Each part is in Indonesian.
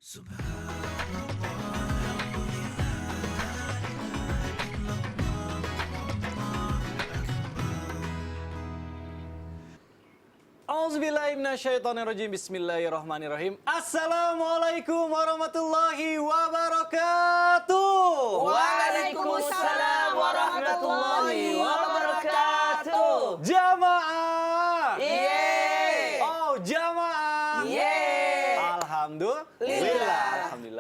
Auzubillahiminasyaitonirrajim. Bismillahirrahmanirrahim. Assalamualaikum warahmatullahi wabarakatuh. Waalaikumsalam warahmatullahi wabarakatuh. Jamaah. Yeay. Oh, jamaah. Yeay. Alhamdulillah.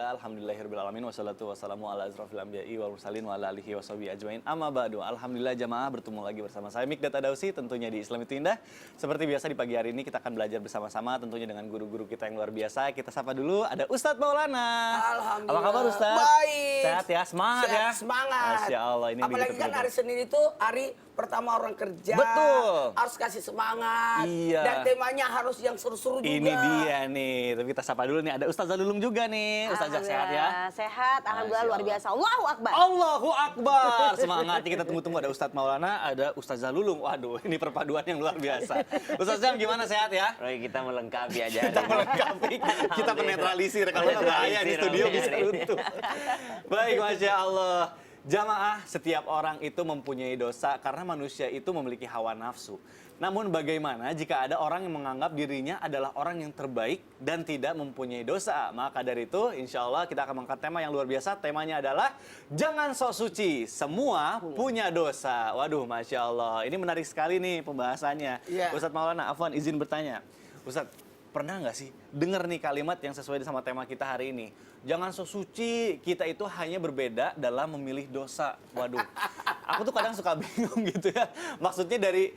Alhamdulillahirrahmanirrahim. Wassalatu wassalamu ala asrofil anbiya'i wal mursalin wa ala alihi washabihi ajmain. Amma ba'du. Alhamdulillah jamaah, bertemu lagi bersama saya Mikdad Adausi, tentunya di Islam Itu Indah. Seperti biasa di pagi hari ini kita akan belajar bersama-sama, tentunya dengan guru-guru kita yang luar biasa. Kita sapa dulu, ada Ustadz Maulana. Alhamdulillah. Apa kabar Ustadz? Baik. Sehat ya, semangat ya. Semangat. Masya Allah. Ini apalagi kan hari Senin itu hari pertama orang kerja. Betul. Harus kasih semangat. Iya. Dan temanya harus yang seru-seru juga. Ini dia nih, tapi kita sapa dulu nih, ada Ustazah Lulung juga nih. Ustazah sehat ya? Sehat, alhamdulillah, luar biasa. Allahu Akbar. Allahu Akbar. Semangatnya kita tunggu-tunggu, ada Ustadz Maulana, ada Ustazah Lulung. Waduh, ini perpaduan yang luar biasa. Ustazah gimana, sehat ya? Roy, kita melengkapi aja. Kita melengkapi, kita penetralisir. Kalau nggak bahaya di studio bisa runtuh. Baik, Masya Allah. Jamaah, setiap orang itu mempunyai dosa karena manusia itu memiliki hawa nafsu. Namun bagaimana jika ada orang yang menganggap dirinya adalah orang yang terbaik dan tidak mempunyai dosa? Maka dari itu, insya Allah kita akan mengangkat tema yang luar biasa. Temanya adalah jangan sok suci, semua punya dosa. Waduh, Masya Allah. Ini menarik sekali nih pembahasannya. Yeah. Ustadz Maulana, Afwan izin bertanya. Ustadz, pernah nggak sih dengar nih kalimat yang sesuai sama tema kita hari ini? Jangan sok suci, kita itu hanya berbeda dalam memilih dosa. Waduh, aku tuh kadang suka bingung gitu ya. Maksudnya dari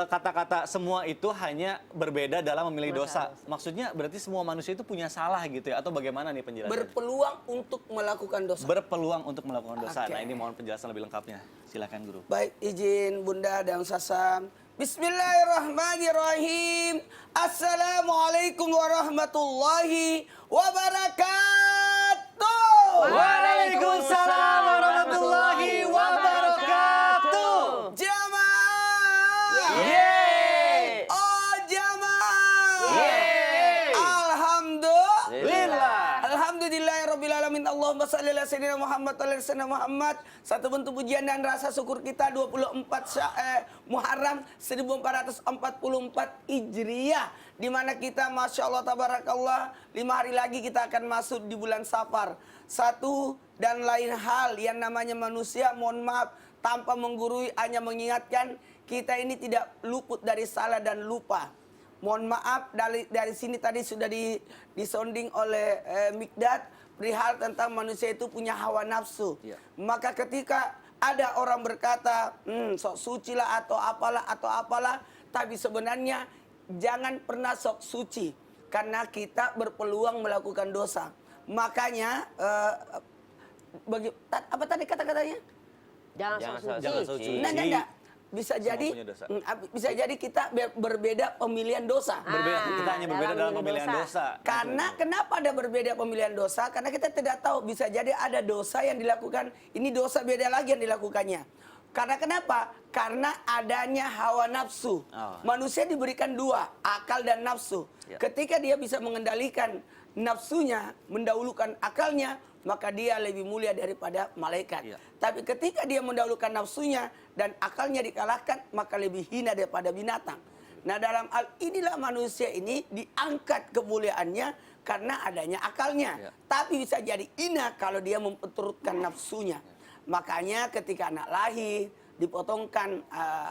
kata-kata semua itu hanya berbeda dalam memilih dosa. Maksudnya berarti semua manusia itu punya salah gitu ya? Atau bagaimana nih penjelasannya? Berpeluang untuk melakukan dosa. Berpeluang untuk melakukan dosa. Oke. Nah ini mohon penjelasan lebih lengkapnya. Silakan Guru. Baik, izin Bunda dan Sasam. Bismillahirrahmanirrahim. Assalamualaikum warahmatullahi wabarakatuh. Waalaikumsalam warahmatullahi wabarakatuh. Jamaah. Yeay. Oh jamaah. Yeay. Alhamdulillah. Alhamdulillahirrabbilalamin. Allahumma shalli ala sayyidina Muhammad wa ala sayyidina Muhammad. Satu bentuk pujian dan rasa syukur kita 24 Muharram 1444 Hijriah, di mana kita Masya Allah Tabarakallah 5 hari lagi kita akan masuk di bulan Safar. Satu dan lain hal yang namanya manusia, mohon maaf, tanpa menggurui, hanya mengingatkan kita ini tidak luput dari salah dan lupa. Mohon maaf, dari sini tadi sudah disonding oleh Mikdad perihal tentang manusia itu punya hawa nafsu. Ya. Maka ketika ada orang berkata, sok suci lah atau apalah, tapi sebenarnya jangan pernah sok suci karena kita berpeluang melakukan dosa. Makanya apa tadi kata-katanya? Jangan sok suci. Nah. Bisa Semua jadi punya dosa. bisa jadi kita berbeda pemilihan dosa. Kita hanya berbeda dalam pemilihan dosa. Karena kenapa ada berbeda pemilihan dosa? Karena kita tidak tahu, bisa jadi ada dosa yang dilakukan, ini dosa beda lagi yang dilakukannya. Karena kenapa? Karena adanya hawa nafsu. Manusia diberikan dua, akal dan nafsu. Ya. Ketika dia bisa mengendalikan nafsunya, mendahulukan akalnya, maka dia lebih mulia daripada malaikat. Ya. Tapi ketika dia mendahulukan nafsunya dan akalnya dikalahkan, maka lebih hina daripada binatang. Nah, dalam hal inilah manusia ini diangkat kemuliaannya karena adanya akalnya. Ya. Tapi bisa jadi hina kalau dia memperturutkan nafsunya. Makanya ketika anak lahir dipotongkan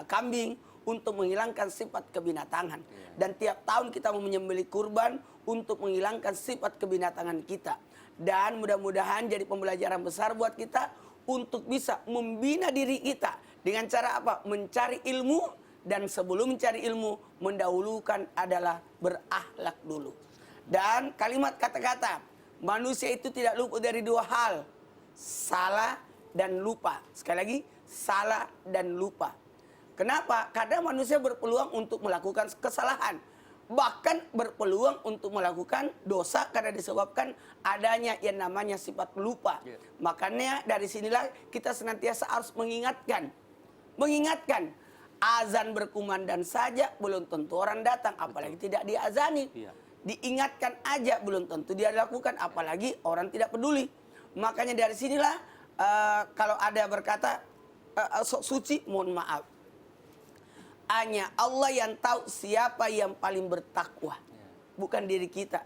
kambing untuk menghilangkan sifat kebinatangan. Dan tiap tahun kita mau menyembelih kurban untuk menghilangkan sifat kebinatangan kita. Dan mudah-mudahan jadi pembelajaran besar buat kita untuk bisa membina diri kita dengan cara apa? Mencari ilmu, dan sebelum mencari ilmu mendahulukan adalah berakhlak dulu. Dan kalimat kata-kata, manusia itu tidak luput dari dua hal, salah dan lupa. Sekali lagi, salah dan lupa. Kenapa? Karena manusia berpeluang untuk melakukan kesalahan. Bahkan berpeluang untuk melakukan dosa karena disebabkan adanya yang namanya sifat lupa. Makanya dari sinilah kita senantiasa harus mengingatkan. Azan berkumandang saja belum tentu orang datang, apalagi tidak diazani. Diingatkan aja belum tentu dia lakukan, apalagi orang tidak peduli. Makanya dari sinilah kalau ada berkata sok suci, mohon maaf. Hanya Allah yang tahu siapa yang paling bertakwa. Bukan diri kita.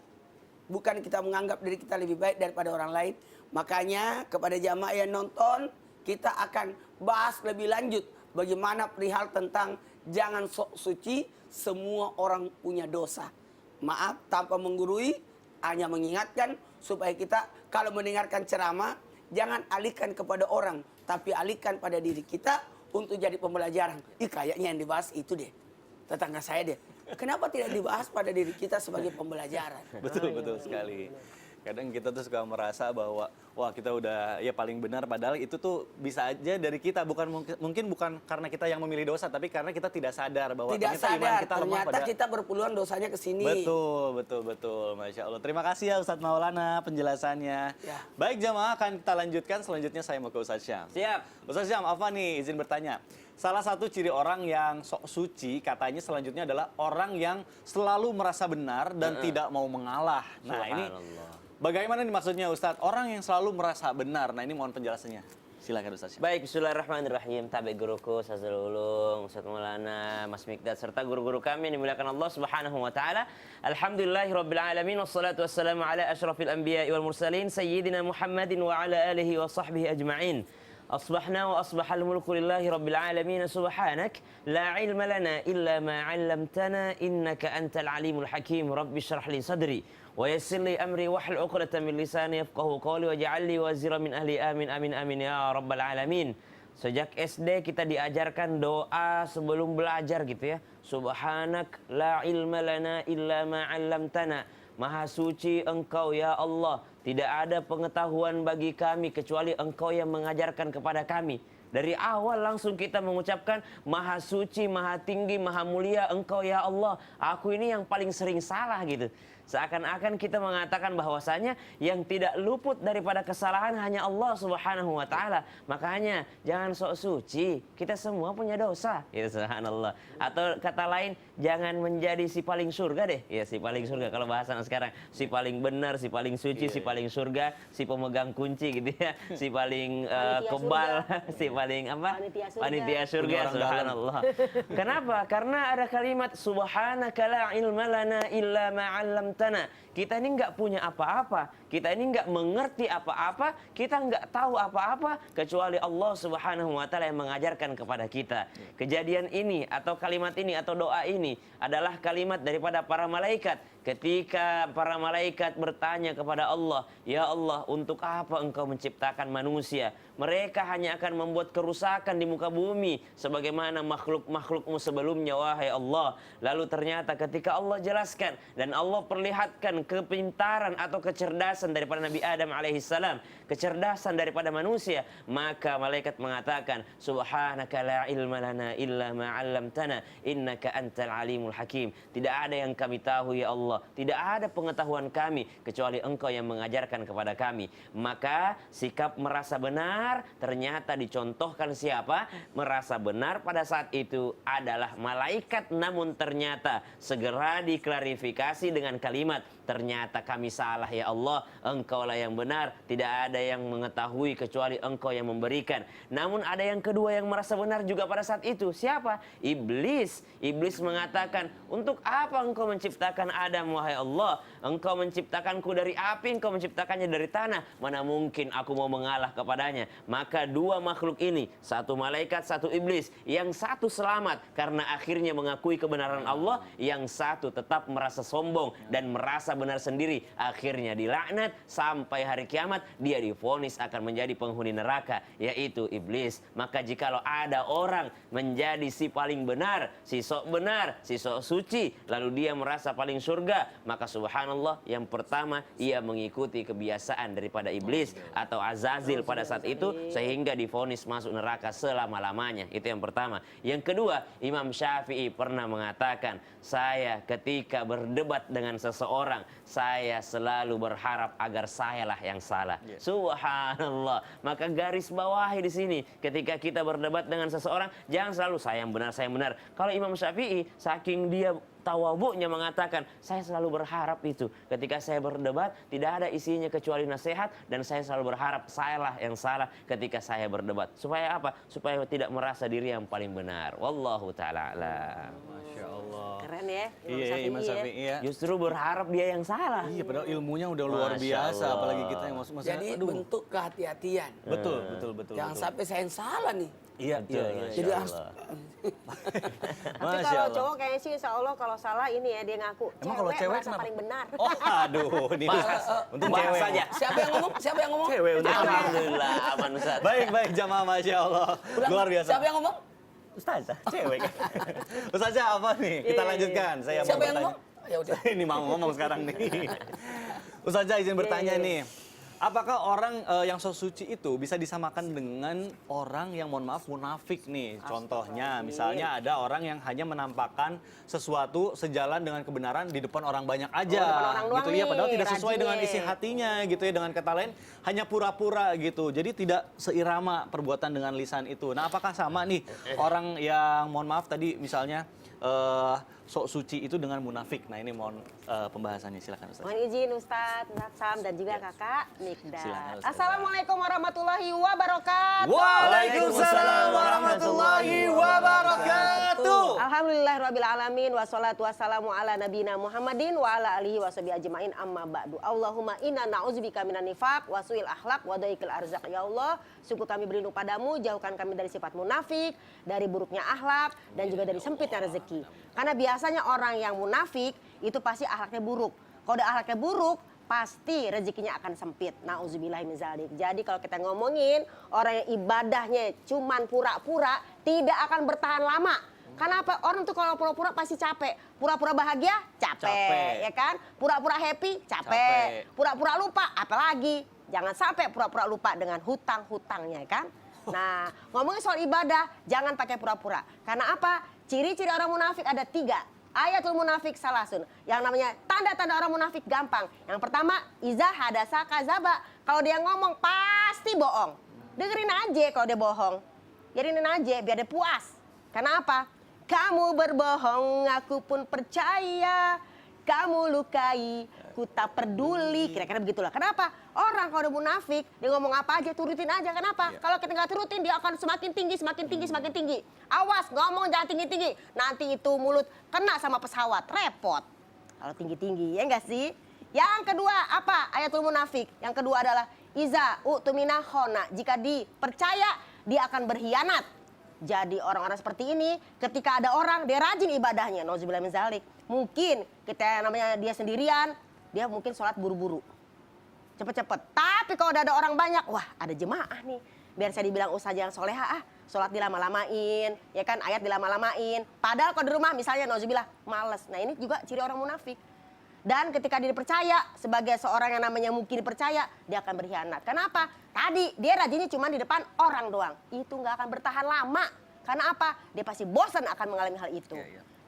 Bukan kita menganggap diri kita lebih baik daripada orang lain. Makanya kepada jamaah yang nonton, kita akan bahas lebih lanjut bagaimana perihal tentang jangan sok suci, semua orang punya dosa. Maaf, tanpa menggurui, hanya mengingatkan supaya kita kalau mendengarkan ceramah, jangan alihkan kepada orang, tapi alihkan pada diri kita untuk jadi pembelajaran. Kayaknya yang dibahas itu deh, tetangga saya deh. Kenapa tidak dibahas pada diri kita sebagai pembelajaran? Betul, betul sekali. Kadang kita tuh suka merasa bahwa wah kita udah ya paling benar, padahal itu tuh bisa aja dari kita, mungkin bukan karena kita yang memilih dosa, tapi karena kita tidak sadar bahwa Tidak ternyata iman sadar, kita lemah ternyata pada. kita berpeluang dosanya ke sini. Betul, Masya Allah. Terima kasih ya Ustadz Maulana penjelasannya. Ya. Baik jamaah, akan kita lanjutkan. Selanjutnya saya mau ke Ustadz Syam. Siap. Ustadz Syam, apa nih izin bertanya? Salah satu ciri orang yang sok suci katanya selanjutnya adalah orang yang selalu merasa benar dan tidak mau mengalah. Nah ini Subhanallah. bagaimana nih maksudnya Ustadz? Orang yang selalu merasa benar. Nah ini mohon penjelasannya. Silakan Ustadz Syam. Baik, bismillahirrahmanirrahim. Tabe guruku, Ustazul Ulung, Ustaz Maulana, Mas Mikdad, serta guru-guru kami yang dimuliakan Allah Subhanahu wa taala. Alhamdulillahirabbil alamin wassalatu wassalamu ala asyrafil anbiya'i wal mursalin sayyidina Muhammadin wa ala alihi wa sahbihi ajma'in. أصبحنا وأصبح الملك لله رب العالمين سبحانك لا علم لنا إلا ما علمتنا إنك أنت العليم الحكيم رب اشرح لي صدري ويسر لي أمري واحلل عقدة من لساني يفقهوا قولي واجعل لي وزيرا من أهلي آمين آمين آمين يا رب العالمين. Sejak SD kita diajarkan doa sebelum belajar gitu ya. Subhanak la ilma lana illa ma 'allamtana. Maha suci Engkau ya Allah, tidak ada pengetahuan bagi kami kecuali Engkau yang mengajarkan kepada kami. Dari awal langsung kita mengucapkan Maha suci, Maha tinggi, Maha mulia Engkau ya Allah. Aku ini yang paling sering salah gitu. Seakan-akan kita mengatakan bahwasanya yang tidak luput daripada kesalahan hanya Allah Subhanahu wa taala. Makanya jangan sok suci, kita semua punya dosa. Ya subhanallah. Atau kata lain, jangan menjadi si paling surga deh. Ya si paling surga kalau bahasa sekarang, si paling benar, si paling suci, si paling surga, si pemegang kunci gitu ya. Si paling kebal, si paling apa? Panitia surga. Subhanallah. Kenapa? Karena ada kalimat subhanaka la ilma lana illa ma 'allamtana. Kita ini nggak punya apa-apa, kita ini nggak mengerti apa-apa, kita nggak tahu apa-apa kecuali Allah Subhanahu wa taala yang mengajarkan kepada kita. Kejadian ini atau kalimat ini atau doa ini adalah kalimat daripada para malaikat ketika para malaikat bertanya kepada Allah, "Ya Allah, untuk apa Engkau menciptakan manusia? Mereka hanya akan membuat kerusakan di muka bumi sebagaimana makhluk-makhlukmu sebelumnya, wahai Allah." Lalu ternyata ketika Allah jelaskan dan Allah perlihatkan kepintaran atau kecerdasan daripada Nabi Adam alaihissalam, kecerdasan daripada manusia, maka malaikat mengatakan, subhanaka la ilma lana illa ma 'allamtana innaka antal alimul hakim. Tidak ada yang kami tahu ya Allah, tidak ada pengetahuan kami kecuali Engkau yang mengajarkan kepada kami. Maka sikap merasa benar ternyata dicontohkan siapa? Merasa benar pada saat itu adalah malaikat, namun ternyata segera diklarifikasi dengan kalimat, ternyata kami salah ya Allah, Engkaulah yang benar, tidak ada yang mengetahui kecuali Engkau yang memberikan. Namun ada yang kedua yang merasa benar juga pada saat itu. Siapa? Iblis. Iblis mengatakan, untuk apa Engkau menciptakan Adam wahai Allah? Engkau menciptakanku dari api, Engkau menciptakannya dari tanah. Mana mungkin aku mau mengalah kepadanya? Maka dua makhluk ini, satu malaikat, satu iblis, yang satu selamat karena akhirnya mengakui kebenaran Allah, yang satu tetap merasa sombong dan merasa benar sendiri, akhirnya dilaknat sampai hari kiamat dia divonis akan menjadi penghuni neraka, yaitu iblis. Maka jikalau ada orang menjadi si paling benar, si sok benar, si sok suci, lalu dia merasa paling surga, maka subhanallah, yang pertama ia mengikuti kebiasaan daripada iblis atau Azazil pada saat itu sehingga divonis masuk neraka selama-lamanya. Itu yang pertama. Yang kedua, Imam Syafi'i pernah mengatakan, saya ketika berdebat dengan seseorang, saya selalu berharap agar sayalah yang salah. Subhanallah. Maka garis bawahi di sini, ketika kita berdebat dengan seseorang, jangan selalu saya yang benar, saya yang benar. Kalau Imam Syafi'i, saking dia tawadhu'nya mengatakan, saya selalu berharap itu. Ketika saya berdebat, tidak ada isinya kecuali nasihat, dan saya selalu berharap sayalah yang salah ketika saya berdebat. Supaya apa? Supaya tidak merasa diri yang paling benar. Wallahu ta'ala a'lam. Masya Allah. Keren ya, Iya, Imam Syafi'i ya. Justru berharap dia yang salah. Iya, padahal ilmunya udah luar Masya biasa, Allah. apalagi kita yang maksudnya. Jadi bentuk kehati-hatian. Betul, betul, betul. Jangan betul. sampai saya yang salah nih. Iya, Betul, iya, iya. Masya Jadi Allah. Tapi kalau cowok kayaknya sih insya Allah kalau salah ini ya dia ngaku. Emang kalau cewek merasa kenapa? paling benar. Oh, aduh, ini untung bahas cewek. saja. Siapa yang ngomong? Siapa yang ngomong? Cewek untuk Alhamdulillah, aman Ustaz. Baik, baik jamaah, Masya Allah. Ulang. Luar biasa. Siapa yang ngomong? Ustazah, cewek. Ustazah apa nih? Kita lanjutkan. Saya Siapa mau yang bertanya. ngomong? Ya udah. Ini mau ngomong sekarang nih. Ustazah izin bertanya nih. Apakah orang yang sok suci itu bisa disamakan dengan orang yang mohon maaf munafik nih? Contohnya, misalnya ada orang yang hanya menampakkan sesuatu sejalan dengan kebenaran di depan orang banyak aja, depan orang doang gitu ya, nih, padahal tidak sesuai dengan rajinnya. isi hatinya, gitu ya. Dengan kata lain, hanya pura-pura gitu. Jadi tidak seirama perbuatan dengan lisan itu. Nah, apakah sama nih orang yang mohon maaf tadi misalnya sok suci itu dengan munafik? Nah, ini mohon pembahasannya, silakan Ustaz. Mohon izin Ustadz, Ustadz Sam dan juga kakak Mikdad. Silakan, Ustazah. Assalamualaikum warahmatullahi wabarakatuh. Waalaikumsalam warahmatullahi wabarakatuh. Alhamdulillahirabbil alamin wassalatu wassalamu ala nabiyina Muhammadin wa ala alihi washabihi ajmain amma ba'du. Allahumma inna na'udzubika minan nifaq wa su'il akhlaq wa dhaikil arzaq. Ya Allah, sungguh kami berlindung padamu, jauhkan kami dari sifat munafik, dari buruknya akhlak dan juga dari sempitnya rezeki. Karena biasanya orang yang munafik itu pasti akhlaknya buruk. Kalau udah akhlaknya buruk, pasti rezekinya akan sempit. Nauzubillahi min dzalik. Jadi kalau kita ngomongin orang yang ibadahnya cuman pura-pura, tidak akan bertahan lama. Karena apa? Orang tuh kalau pura-pura pasti capek. Pura-pura bahagia, capek, ya kan? Pura-pura happy, capek. Pura-pura lupa, apalagi. Jangan sampai pura-pura lupa dengan hutang-hutangnya, kan? Nah, ngomongin soal ibadah, jangan pakai pura-pura. Karena apa? Ciri-ciri orang munafik ada 3. Ayatul munafik salasun. Yang namanya tanda-tanda orang munafik gampang. Yang pertama, iza hadasa kazaba. Kalau dia ngomong pasti bohong. Dengerin aja kalau dia bohong. Biarin aja biar dia puas. Karena apa? Kamu berbohong, aku pun percaya. Kamu lukai, ku tak peduli. Kira-kira begitulah. Kenapa? Orang kalau udah munafik, dia ngomong apa aja, turutin aja. Kenapa? Kalau kita nggak turutin, dia akan semakin tinggi, semakin tinggi, semakin tinggi. Awas, ngomong jangan tinggi-tinggi. Nanti itu mulut kena sama pesawat, repot. Kalau tinggi-tinggi, ya nggak sih? Yang kedua, apa? Ayatul munafik. Yang kedua adalah, iza u'tumina khona. Jika dipercaya, dia akan berkhianat. Jadi orang-orang seperti ini, ketika ada orang, dia rajin ibadahnya. Nauzubillah min dzalik. Mungkin kita namanya dia sendirian, dia mungkin sholat buru-buru. Cepet-cepet. Tapi kalau udah ada orang banyak, wah ada jemaah nih. Biar saya dibilang ustazah yang soleha, sholat dilama-lamain, ya kan, ayat dilama-lamain. Padahal kalau di rumah misalnya, nauzubillah, males. Nah ini juga ciri orang munafik. Dan ketika dia dipercaya, sebagai seorang yang namanya mungkin dipercaya, dia akan berkhianat. Kenapa? Tadi dia rajinnya cuma di depan orang doang. Itu nggak akan bertahan lama. Karena apa? Dia pasti bosan akan mengalami hal itu.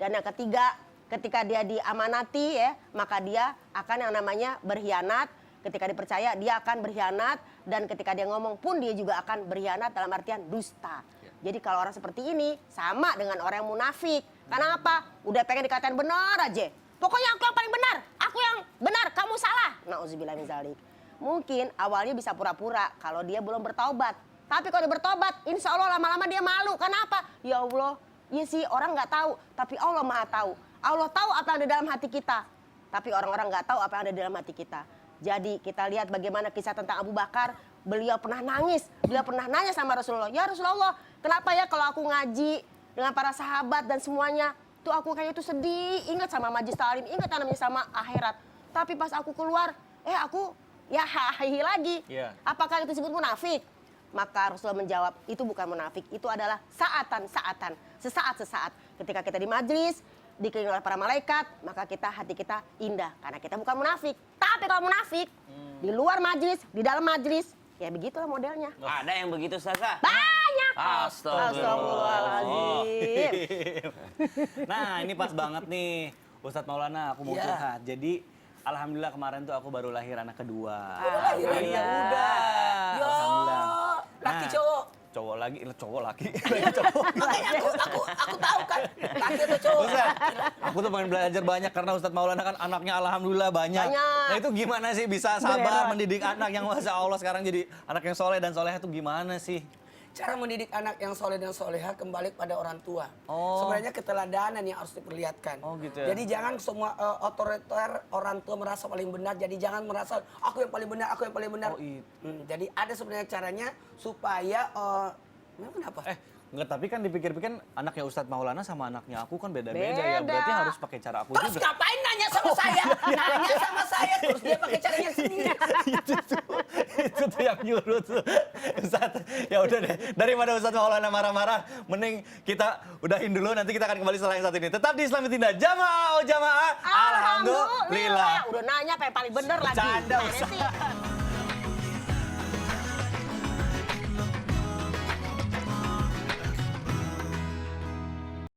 Dan yang ketiga, ketika dia diamanati ya, maka dia akan yang namanya berkhianat. Ketika dipercaya, dia akan berkhianat. Dan ketika dia ngomong pun, dia juga akan berkhianat dalam artian dusta. Jadi kalau orang seperti ini, sama dengan orang yang munafik. Karena apa? Udah pengen dikatain benar aja. Pokoknya aku yang paling benar, aku yang benar, kamu salah. Nauzubillah min dzalik. Mungkin awalnya bisa pura-pura kalau dia belum bertaubat. Tapi kalau dia bertobat, insya Allah lama-lama dia malu. Kenapa? Ya Allah, iya sih orang nggak tahu, tapi Allah maha tahu. Allah tahu apa yang ada dalam hati kita. Tapi orang-orang nggak tahu apa yang ada dalam hati kita. Jadi kita lihat bagaimana kisah tentang Abu Bakar. Beliau pernah nangis, beliau pernah nanya sama Rasulullah. Ya Rasulullah, kenapa ya kalau aku ngaji dengan para sahabat dan semuanya, tuh aku kayaknya tuh sedih, ingat sama majlis ta'lim, ingat namanya sama akhirat. Tapi pas aku keluar, aku ya hahi lagi. Apakah itu disebut munafik? Maka Rasulullah menjawab, itu bukan munafik, itu adalah saatan-saatan, sesaat-sesaat. Ketika kita di majlis, dikelilingi oleh para malaikat, maka hati kita indah. Karena kita bukan munafik. Tapi kalau munafik, di luar majlis, di dalam majlis, ya begitulah modelnya. Ada yang begitu, Ustazah? Banyak. Astagfirullahaladzim. Nah, ini pas banget nih, Ustadz Maulana, aku mau curhat. Jadi, alhamdulillah kemarin tuh aku baru lahir anak kedua. Lahir anak muda. Alhamdulillah. Laki Nah, cowok. Cowok lagi cowok laki. Cowok. Makanya aku tahu kan laki atau cowok. Ustaz, aku tuh pengen belajar banyak karena Ustadz Maulana kan anaknya alhamdulillah banyak. Banyak. Nah itu gimana sih bisa sabar mendidik anak yang Masya Allah sekarang jadi anak yang soleh dan soleha itu gimana sih? Cara mendidik anak yang soleh dan soleha kembali pada orang tua. Oh. Sebenarnya keteladanan yang harus diperlihatkan. Oh, gitu ya. Jadi jangan semua otoriter orang tua merasa paling benar. Jadi jangan merasa aku yang paling benar, aku yang paling benar. Oh, itu. Jadi ada sebenarnya caranya supaya kenapa? Enggak, tapi kan dipikir-pikir anaknya Ustadz Maulana sama anaknya aku kan beda-beda ya. Beda. Berarti harus pakai cara aku Terus juga. ngapain nanya sama saya? Nanya sama saya terus dia pakai caranya sendiri. itu tuh yang nyuruh tuh. Ustadz, ya udah deh. Daripada Ustadz Maulana marah-marah, mending kita udahin dulu. Nanti kita akan kembali setelah yang satu ini. Tetap di Islami Tindak. Jamaah, oh jamaah. Alhamdulillah. Udah nanya apa yang paling bener lagi. Bercanda, Gimana Ustaz. sih?